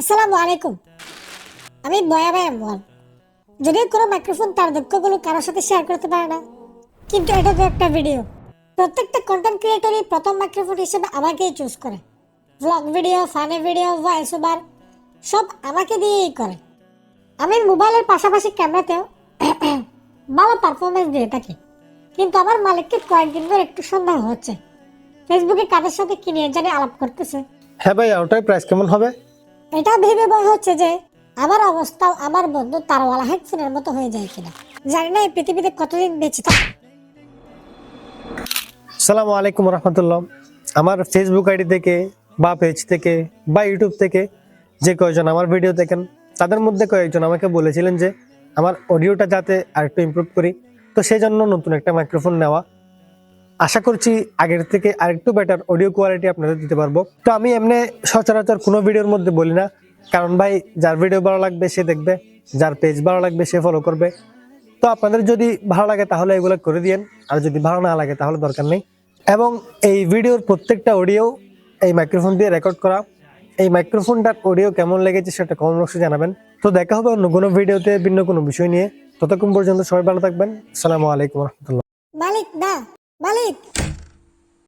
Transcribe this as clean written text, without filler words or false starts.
আসসালামু আলাইকুম। আমি বয়া ভাই আমওয়াল। যদিও কোনো মাইক্রোফোন তার দক্ষগুলো কারোর সাথে শেয়ার করতে পারে না, কিন্তু এটা তো একটা ভিডিও। প্রত্যেকটা কন্টেন্ট ক্রিয়েটরই প্রথম মাইক্রোফোন হিসেবে আমাকেই চুজ করে। Blog video, funny video, voice over সব আমাকে দিয়েই করে। আমি মোবাইলের পাশাপাশি ক্যামেরাতেও ভালো পারফরমেন্স দিয়ে থাকি, কিন্তু আমার মালিককে কয়েকদিন ধরে একটু সন্দেহ হচ্ছে। ফেসবুকে কাদের সাথে কি নিয়ে জানি আলাপ করতেছে। হ্যাঁ ভাই, ওটার প্রাইস কেমন হবে? এটা ভেবে ভয় হচ্ছে যে আমার অবস্থাও আমার বন্ধু তারওয়ালা হেডফোনের মতো হয়ে যায় কিনা। জানি না এই পৃথিবীতে কতদিন বেঁচে থাকবো। আসসালামু আলাইকুম রহমতুল্লাহ। আমার ফেসবুক আইডি থেকে বা পেজ থেকে বা ইউটিউব থেকে যে কয়েকজন আমার ভিডিও দেখেন, তাদের মধ্যে কয়েকজন আমাকে বলেছিলেন যে আমার অডিওটা যাতে আরেকটু ইমপ্রুভ করি, তো সেই জন্য নতুন একটা মাইক্রোফোন নেওয়া। আশা করছি আগের থেকে আরেকটু বেটার অডিও কোয়ালিটি আপনাদের দিতে পারবো। তো আমি এমনি সচরাচর কোনো ভিডিওর মধ্যে বলি না, কারণ ভাই যার ভিডিও ভালো লাগবে সে দেখবে, যার পেজ ভালো লাগবে সে ফলো করবে। তো আপনাদের যদি ভালো লাগে তাহলে এগুলো করে দিয়েন, আর যদি ভালো না লাগে তাহলে দরকার নেই। এবং এই ভিডিওর প্রত্যেকটা অডিও এই মাইক্রোফোন দিয়ে রেকর্ড করা। এই মাইক্রোফোনটার অডিও কেমন লেগেছে সেটা কমেন্ট বক্সে জানাবেন। তো দেখা হবে অন্য কোনো ভিডিওতে ভিন্ন কোনো বিষয় নিয়ে। ততক্ষণ পর্যন্ত সবাই ভালো থাকবেন। আসসালামু আলাইকুম রহমতুল্লাহ। মালিক না, মালিক।